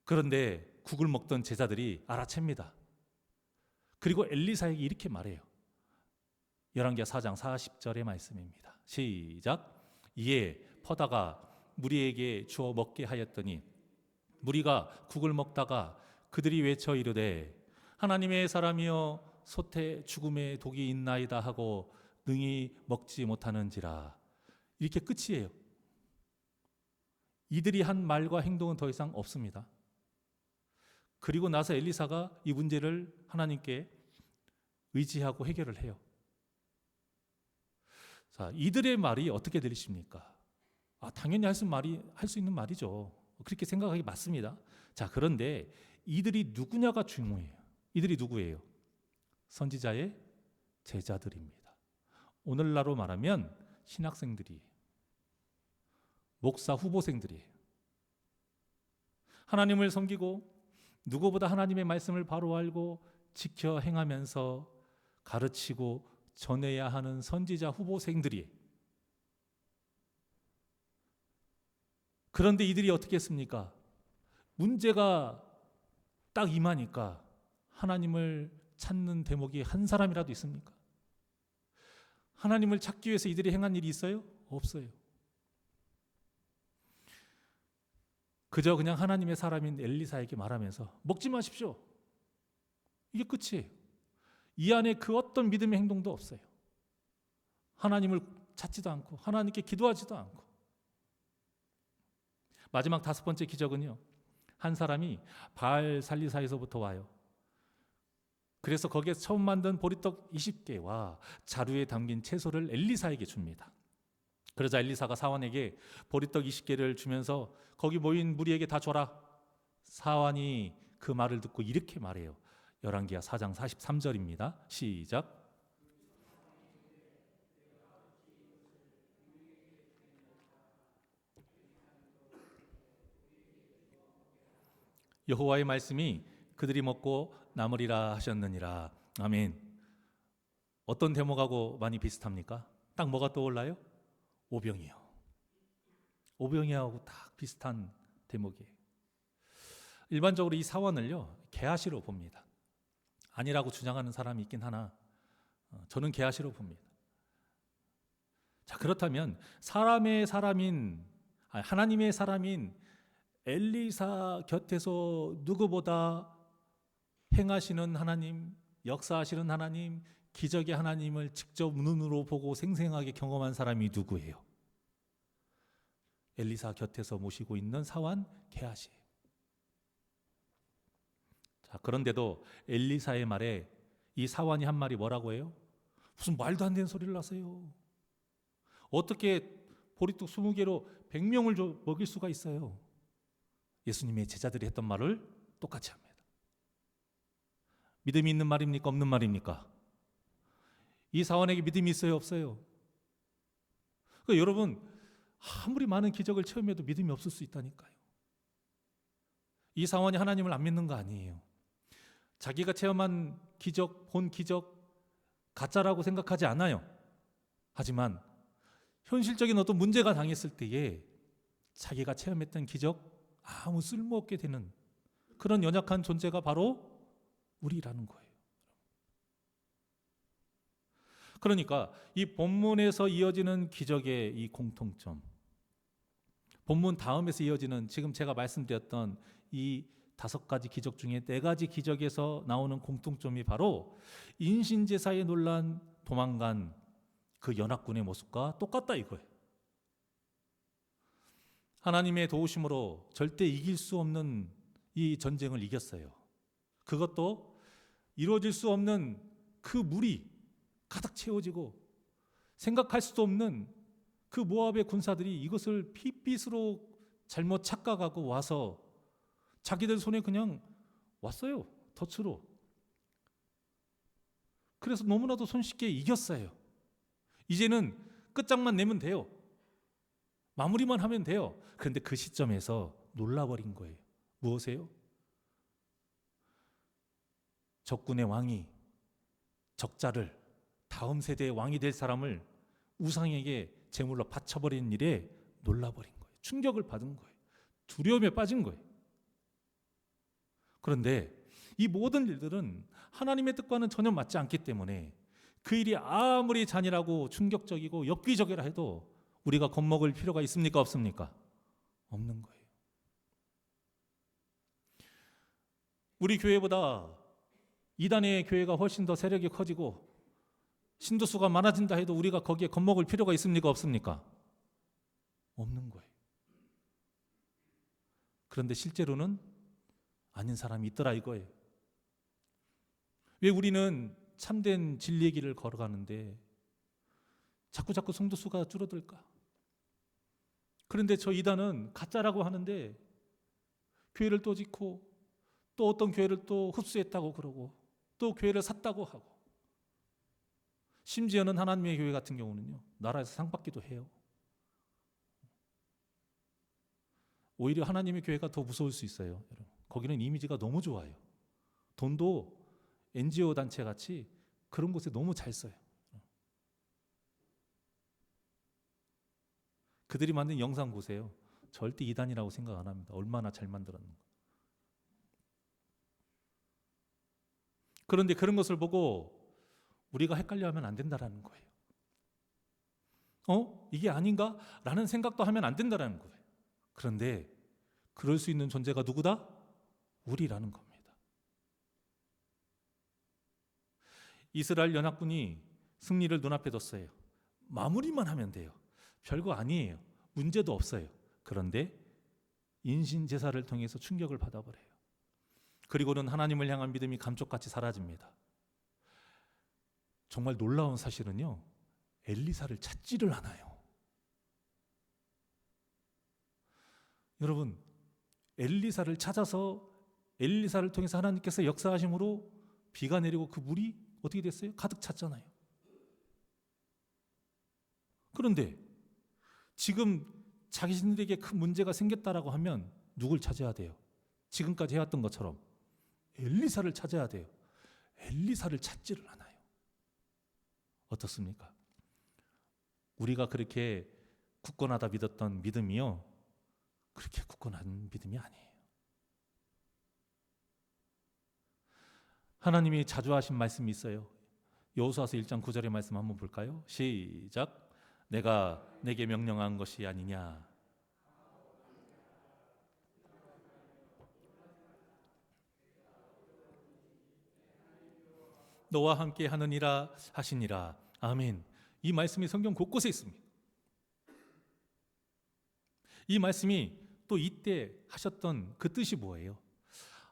그런데 국을 먹던 제자들이 알아챕니다. 그리고 엘리사에게 이렇게 말해요. 열왕기하 4장 40절의 말씀입니다. 시작. 이에 퍼다가 무리에게 주어 먹게 하였더니 무리가 국을 먹다가 그들이 외쳐 이르되 하나님의 사람이여 솥에 죽음의 독이 있나이다 하고 능히 먹지 못하는지라. 이렇게 끝이에요. 이들이 한 말과 행동은 더 이상 없습니다. 그리고 나서 엘리사가 이 문제를 하나님께 의지하고 해결을 해요. 자, 이들의 말이 어떻게 들리십니까? 당연히 할 수 있는 말이죠. 그렇게 생각하기 맞습니다. 자, 그런데 이들이 누구냐가 중요해요. 이들이 누구예요? 선지자의 제자들입니다. 오늘날로 말하면 신학생들이에요. 목사 후보생들이에요. 하나님을 섬기고 누구보다 하나님의 말씀을 바로 알고 지켜 행하면서 가르치고 전해야 하는 선지자 후보생들이. 그런데 이들이 어떻게 했습니까? 문제가 딱 임하니까 하나님을 찾는 대목이 한 사람이라도 있습니까? 하나님을 찾기 위해서 이들이 행한 일이 있어요? 없어요. 그저 그냥 하나님의 사람인 엘리사에게 말하면서 먹지 마십시오, 이게 끝이에요. 이 안에 그 어떤 믿음의 행동도 없어요. 하나님을 찾지도 않고 하나님께 기도하지도 않고. 마지막 다섯 번째 기적은요, 한 사람이 바알 살리사에서부터 와요. 그래서 거기에서 처음 만든 보리떡 20개와 자루에 담긴 채소를 엘리사에게 줍니다. 그러자 엘리사가 사환에게 보리떡 20개를 주면서 거기 모인 무리에게 다 줘라. 사환이 그 말을 듣고 이렇게 말해요. 열왕기하 4장 43절입니다. 시작. 여호와의 말씀이 그들이 먹고 남으리라 하셨느니라. 아멘. 어떤 대목하고 많이 비슷합니까? 딱 뭐가 떠올라요? 오병이요. 오병이하고 딱 비슷한 대목이에요. 일반적으로 이 사원을요, 게하시로 봅니다. 아니라고 주장하는 사람이 있긴 하나 저는 게하시로 봅니다. 자, 그렇다면 하나님의 사람인 엘리사 곁에서 누구보다 행하시는 하나님, 역사하시는 하나님, 기적의 하나님을 직접 눈으로 보고 생생하게 경험한 사람이 누구예요? 엘리사 곁에서 모시고 있는 사원 게하시예요. 자, 그런데도 엘리사의 말에 이 사원이 한 말이 뭐라고 해요? 무슨 말도 안 되는 소리를 하세요. 어떻게 보리떡 20개로 100명을 먹일 수가 있어요? 예수님의 제자들이 했던 말을 똑같이 합니다. 믿음이 있는 말입니까? 없는 말입니까? 이 사원에게 믿음이 있어요? 없어요? 그러니까 여러분, 아무리 많은 기적을 체험해도 믿음이 없을 수 있다니까요. 이 사원이 하나님을 안 믿는 거 아니에요. 자기가 체험한 기적, 본 기적 가짜라고 생각하지 않아요. 하지만 현실적인 어떤 문제가 당했을 때에 자기가 체험했던 기적 아무 쓸모없게 되는 그런 연약한 존재가 바로 우리라는 거예요. 그러니까 이 본문에서 이어지는 기적의 이 공통점, 본문 다음에서 이어지는 지금 제가 말씀드렸던 이 5가지 기적 중에 4가지 기적에서 나오는 공통점이 바로 인신제사에 놀란 도망간 그 연합군의 모습과 똑같다 이거예요. 하나님의 도우심으로 절대 이길 수 없는 이 전쟁을 이겼어요. 그것도 이루어질 수 없는 그 물이 가득 채워지고 생각할 수도 없는 그 모압의 군사들이 이것을 핏빛으로 잘못 착각하고 와서 자기들 손에 그냥 왔어요. 덫으로. 그래서 너무나도 손쉽게 이겼어요. 이제는 끝장만 내면 돼요. 마무리만 하면 돼요. 그런데 그 시점에서 놀라버린 거예요. 무엇이에요? 적군의 왕이 적자를, 다음 세대의 왕이 될 사람을 우상에게 제물로 바쳐버리는 일에 놀라버린 거예요. 충격을 받은 거예요. 두려움에 빠진 거예요. 그런데 이 모든 일들은 하나님의 뜻과는 전혀 맞지 않기 때문에 그 일이 아무리 잔인하고 충격적이고 엽기적이라 해도 우리가 겁먹을 필요가 있습니까? 없습니까? 없는 거예요. 우리 교회보다 이단의 교회가 훨씬 더 세력이 커지고 신도수가 많아진다 해도 우리가 거기에 겁먹을 필요가 있습니까? 없습니까? 없는 거예요. 그런데 실제로는 아닌 사람이 있더라 이거예요. 왜 우리는 참된 진리의 길을 걸어가는데 자꾸 성도수가 줄어들까? 그런데 저 이단은 가짜라고 하는데 교회를 또 짓고 또 어떤 교회를 또 흡수했다고 그러고 또 교회를 샀다고 하고 심지어는 하나님의 교회 같은 경우는요 나라에서 상 받기도 해요. 오히려 하나님의 교회가 더 무서울 수 있어요. 여러분. 거기는 이미지가 너무 좋아요. 돈도 NGO 단체 같이 그런 곳에 너무 잘 써요. 그들이 만든 영상 보세요. 절대 이단이라고 생각 안 합니다. 얼마나 잘 만들었는가. 그런데 그런 것을 보고 우리가 헷갈려하면 안 된다라는 거예요. 이게 아닌가? 라는 생각도 하면 안 된다라는 거예요. 그런데 그럴 수 있는 존재가 누구다? 우리라는 겁니다. 이스라엘 연합군이 승리를 눈앞에 뒀어요. 마무리만 하면 돼요. 별거 아니에요. 문제도 없어요. 그런데 인신제사를 통해서 충격을 받아버려요. 그리고는 하나님을 향한 믿음이 감쪽같이 사라집니다. 정말 놀라운 사실은요. 엘리사를 찾지를 않아요. 여러분, 엘리사를 찾아서 엘리사를 통해서 하나님께서 역사하심으로 비가 내리고 그 물이 어떻게 됐어요? 가득 찼잖아요. 그런데 지금 자신들에게 큰 문제가 생겼다라고 하면 누굴 찾아야 돼요? 지금까지 해왔던 것처럼 엘리사를 찾아야 돼요. 엘리사를 찾지를 않아요. 어떻습니까? 우리가 그렇게 굳건하다 믿었던 믿음이요, 그렇게 굳건한 믿음이 아니에요. 하나님이 자주 하신 말씀이 있어요. 여호수아서 1장 9절의 말씀 한번 볼까요? 시작. 내가 내게 명령한 것이 아니냐. 너와 함께 하느니라 하시니라. 아멘. 이 말씀이 성경 곳곳에 있습니다. 이 말씀이 또 이때 하셨던 그 뜻이 뭐예요?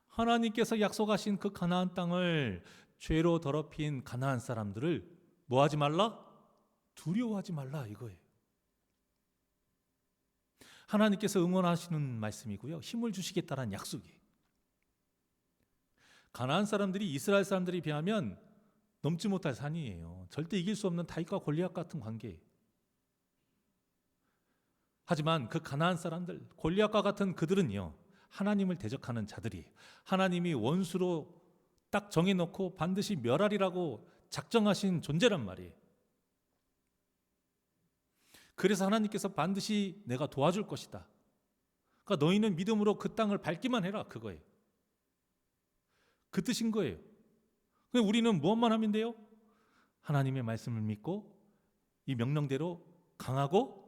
하나님께서 약속하신 그 가나안 땅을 죄로 더럽힌 가나안 사람들을 뭐하지 말라? 두려워하지 말라, 이거예요. 하나님께서 응원하시는 말씀이고요, 힘을 주시겠다는 약속이에요. 가나안 사람들이 이스라엘 사람들에 비하면 넘지 못할 산이에요. 절대 이길 수 없는 다윗과 골리앗 같은 관계예요. 하지만 그 가나안 사람들, 골리앗과 같은 그들은요, 하나님을 대적하는 자들이에요. 하나님이 원수로 딱 정해놓고 반드시 멸하리라고 작정하신 존재란 말이에요. 그래서 하나님께서 반드시 내가 도와줄 것이다. 그러니까 너희는 믿음으로 그 땅을 밟기만 해라, 그거예요. 그 뜻인 거예요. 우리는 무엇만 하면 돼요? 하나님의 말씀을 믿고 이 명령대로 강하고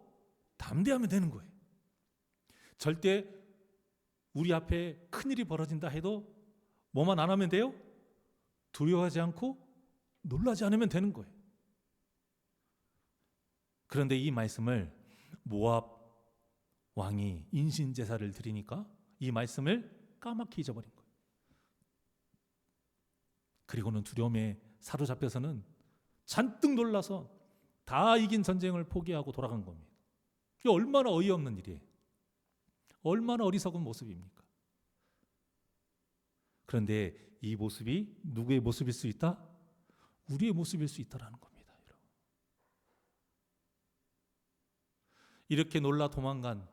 담대하면 되는 거예요. 절대 우리 앞에 큰일이 벌어진다 해도 뭐만 안 하면 돼요? 두려워하지 않고 놀라지 않으면 되는 거예요. 그런데 이 말씀을 모압 왕이 인신제사를 드리니까 이 말씀을 까맣게 잊어버린 거예요. 그리고는 두려움에 사로잡혀서는 잔뜩 놀라서 다 이긴 전쟁을 포기하고 돌아간 겁니다. 이게 얼마나 어이없는 일이에요. 얼마나 어리석은 모습입니까? 그런데 이 모습이 누구의 모습일 수 있다? 우리의 모습일 수 있다라는 겁니다, 여러분. 이렇게 놀라 도망간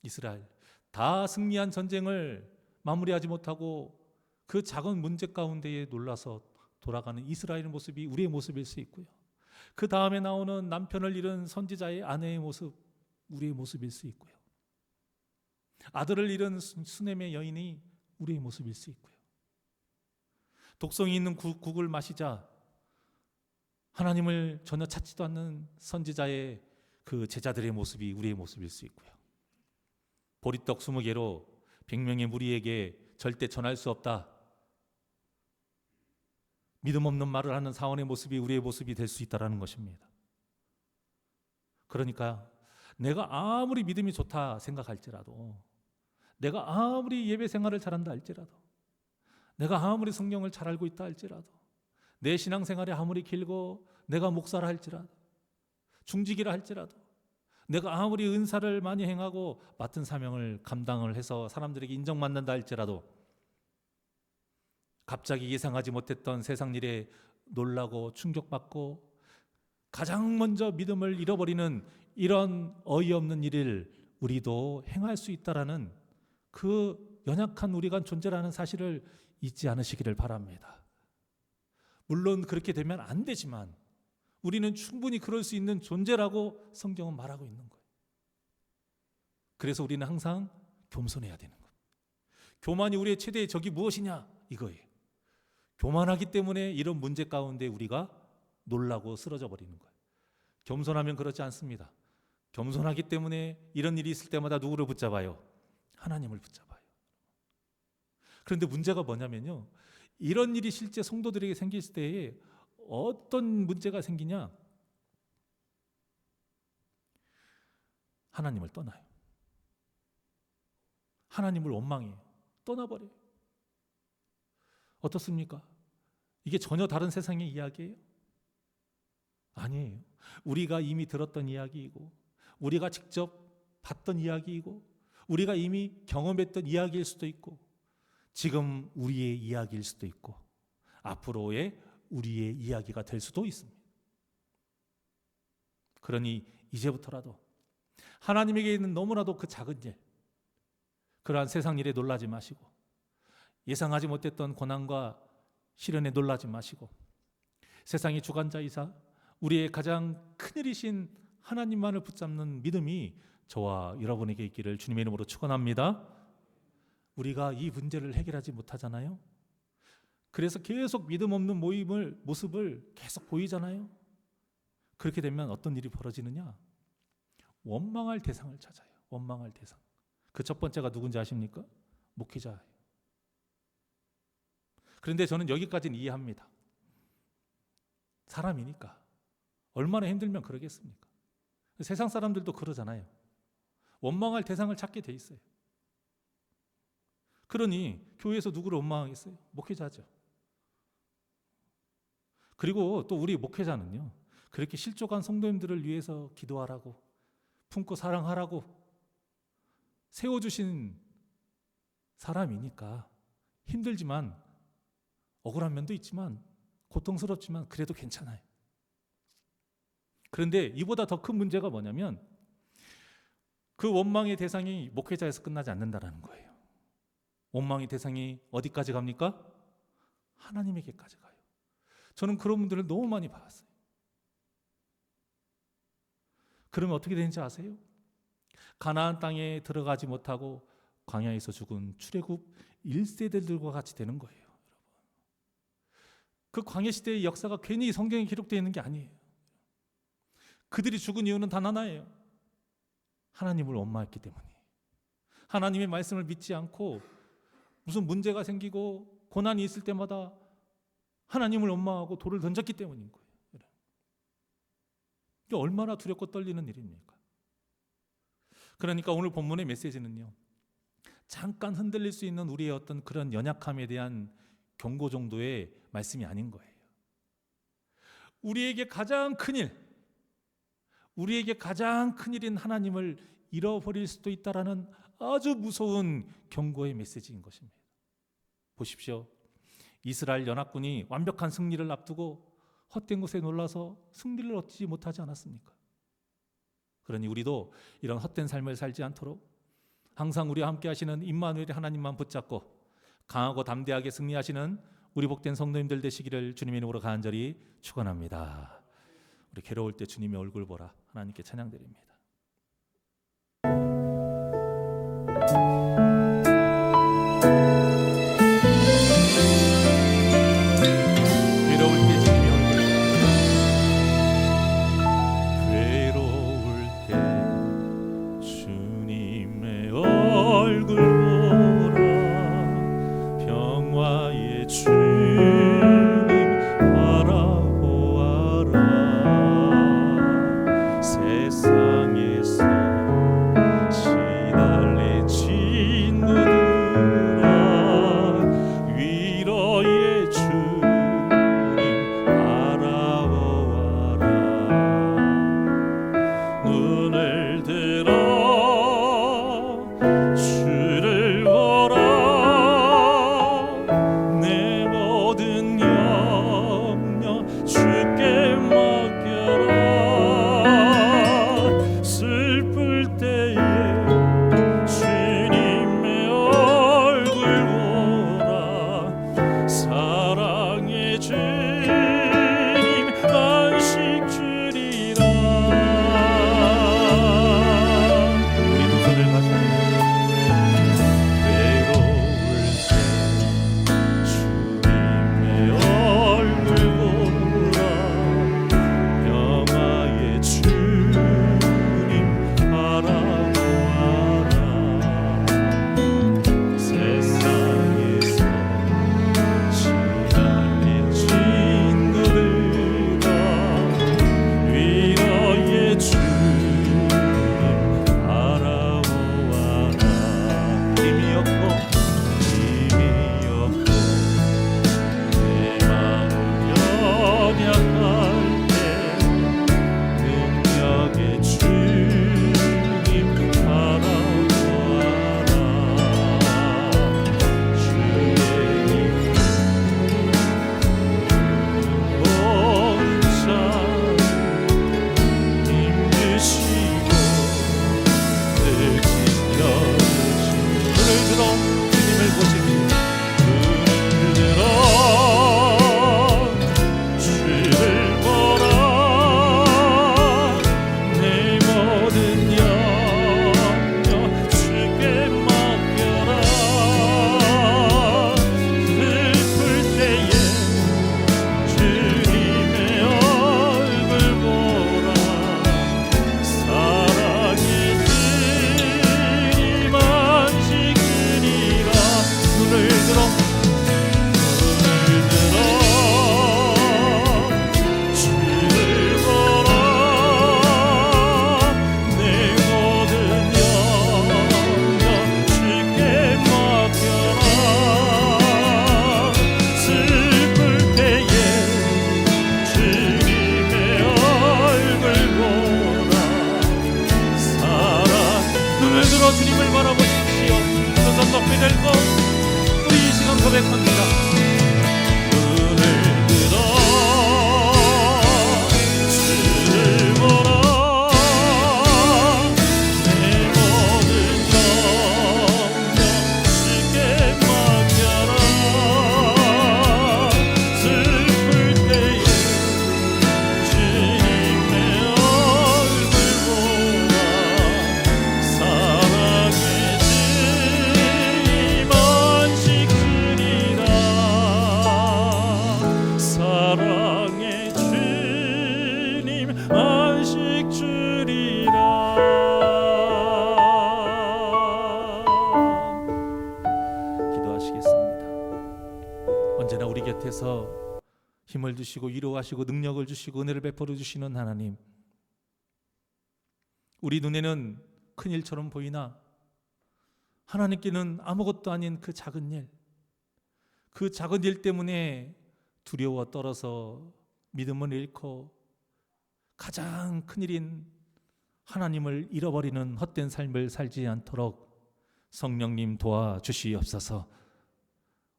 이스라엘, 다 승리한 전쟁을 마무리하지 못하고 그 작은 문제 가운데에 놀라서 돌아가는 이스라엘의 모습이 우리의 모습일 수 있고요, 그 다음에 나오는 남편을 잃은 선지자의 아내의 모습, 우리의 모습일 수 있고요, 아들을 잃은 수넴의 여인이 우리의 모습일 수 있고요, 독성이 있는 국을 마시자 하나님을 전혀 찾지도 않는 선지자의 그 제자들의 모습이 우리의 모습일 수 있고요, 보리떡 20개로 100명의 무리에게 절대 전할 수 없다, 믿음 없는 말을 하는 사원의 모습이 우리의 모습이 될 수 있다는 것입니다. 그러니까 내가 아무리 믿음이 좋다 생각할지라도, 내가 아무리 예배 생활을 잘한다 할지라도, 내가 아무리 성경을 잘 알고 있다 할지라도, 내 신앙생활이 아무리 길고 내가 목사라 할지라도, 중직이라 할지라도, 내가 아무리 은사를 많이 행하고 맡은 사명을 감당을 해서 사람들에게 인정받는다 할지라도, 갑자기 예상하지 못했던 세상 일에 놀라고 충격받고 가장 먼저 믿음을 잃어버리는 이런 어이없는 일을 우리도 행할 수 있다라는 그 연약한 우리가 존재라는 사실을 잊지 않으시기를 바랍니다. 물론 그렇게 되면 안 되지만 우리는 충분히 그럴 수 있는 존재라고 성경은 말하고 있는 거예요. 그래서 우리는 항상 겸손해야 되는 거예요. 교만이 우리의 최대의 적이 무엇이냐, 이거예요. 교만하기 때문에 이런 문제 가운데 우리가 놀라고 쓰러져 버리는 거예요. 겸손하면 그렇지 않습니다. 겸손하기 때문에 이런 일이 있을 때마다 누구를 붙잡아요? 하나님을 붙잡아요. 그런데 문제가 뭐냐면요, 이런 일이 실제 성도들에게 생길 때에 어떤 문제가 생기냐? 하나님을 떠나요. 하나님을 원망해요. 떠나버려요. 어떻습니까? 이게 전혀 다른 세상의 이야기예요? 아니에요. 우리가 이미 들었던 이야기이고, 우리가 직접 봤던 이야기이고, 우리가 이미 경험했던 이야기일 수도 있고, 지금 우리의 이야기일 수도 있고, 앞으로의 우리의 이야기가 될 수도 있습니다. 그러니 이제부터라도 하나님에게 있는 너무나도 그 작은 일, 그러한 세상 일에 놀라지 마시고 예상하지 못했던 고난과 시련에 놀라지 마시고 세상의 주관자이사 우리의 가장 큰일이신 하나님만을 붙잡는 믿음이 저와 여러분에게 있기를 주님의 이름으로 축원합니다. 우리가 이 문제를 해결하지 못하잖아요. 그래서 계속 믿음 없는 모습을 계속 보이잖아요. 그렇게 되면 어떤 일이 벌어지느냐? 원망할 대상을 찾아요. 원망할 대상. 그 첫 번째가 누군지 아십니까? 목회자예요. 그런데 저는 여기까지는 이해합니다. 사람이니까 얼마나 힘들면 그러겠습니까? 세상 사람들도 그러잖아요. 원망할 대상을 찾게 돼 있어요. 그러니 교회에서 누구를 원망하겠어요? 목회자죠. 그리고 또 우리 목회자는요, 그렇게 실족한 성도님들을 위해서 기도하라고, 품고 사랑하라고 세워주신 사람이니까 힘들지만, 억울한 면도 있지만, 고통스럽지만 그래도 괜찮아요. 그런데 이보다 더 큰 문제가 뭐냐면 그 원망의 대상이 목회자에서 끝나지 않는다는 거예요. 원망의 대상이 어디까지 갑니까? 하나님에게까지 가요. 저는 그런 분들을 너무 많이 봤어요. 그러면 어떻게 되는지 아세요? 가나안 땅에 들어가지 못하고 광야에서 죽은 출애굽 1세대들과 같이 되는 거예요. 여러분. 그 광야 시대의 역사가 괜히 성경에 기록되어 있는 게 아니에요. 그들이 죽은 이유는 단 하나예요. 하나님을 원망했기 때문이에요. 하나님의 말씀을 믿지 않고 무슨 문제가 생기고 고난이 있을 때마다 하나님을 원망하고 돌을 던졌기 때문인 거예요. 이게 얼마나 두렵고 떨리는 일입니까? 그러니까 오늘 본문의 메시지는요, 잠깐 흔들릴 수 있는 우리의 어떤 그런 연약함에 대한 경고 정도의 말씀이 아닌 거예요. 우리에게 가장 큰일인 하나님을 잃어버릴 수도 있다라는 아주 무서운 경고의 메시지인 것입니다. 보십시오. 이스라엘 연합군이 완벽한 승리를 앞두고 헛된 것에 놀라서 승리를 얻지 못하지 않았습니까? 그러니 우리도 이런 헛된 삶을 살지 않도록 항상 우리와 함께 하시는 임마누엘의 하나님만 붙잡고 강하고 담대하게 승리하시는 우리 복된 성도님들 되시기를 주님의 이름으로 간절히 축원합니다. 우리 괴로울 때 주님의 얼굴 보라. 하나님께 찬양드립니다. 괴로울 때 주님의 얼굴 보라. 괴로울 때 주님의 얼굴 보라. 평화의 주님 바라보아라. 세상에서 시달린 친구들아 위로의 주님 바라보아라. 눈을 들어 주를 보라. 내 언제나 우리 곁에서 힘을 주시고 위로하시고 능력을 주시고 은혜를 베풀어 주시는 하나님, 우리 눈에는 큰 일처럼 보이나 하나님께는 아무것도 아닌 그 작은 일, 그 작은 일 때문에 두려워 떨어서 믿음을 잃고 가장 큰 일인 하나님을 잃어버리는 헛된 삶을 살지 않도록 성령님 도와주시옵소서.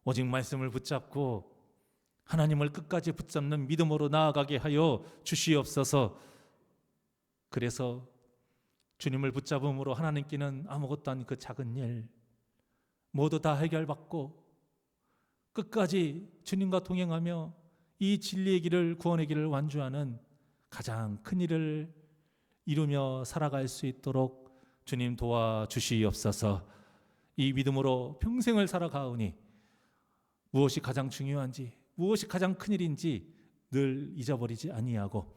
오직 말씀을 붙잡고 하나님을 끝까지 붙잡는 믿음으로 나아가게 하여 주시옵소서. 그래서 주님을 붙잡음으로 하나님께는 아무것도 아닌 그 작은 일 모두 다 해결받고 끝까지 주님과 동행하며 이 진리의 길을, 구원의 길을 완주하는 가장 큰 일을 이루며 살아갈 수 있도록 주님 도와주시옵소서. 이 믿음으로 평생을 살아가오니 무엇이 가장 중요한지, 무엇이 가장 큰 일인지 늘 잊어버리지 아니하고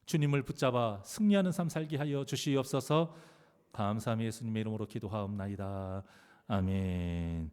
주님을 붙잡아 승리하는 삶 살게 하여 주시옵소서. 감사함이 예수님의 이름으로 기도하옵나이다. 아멘.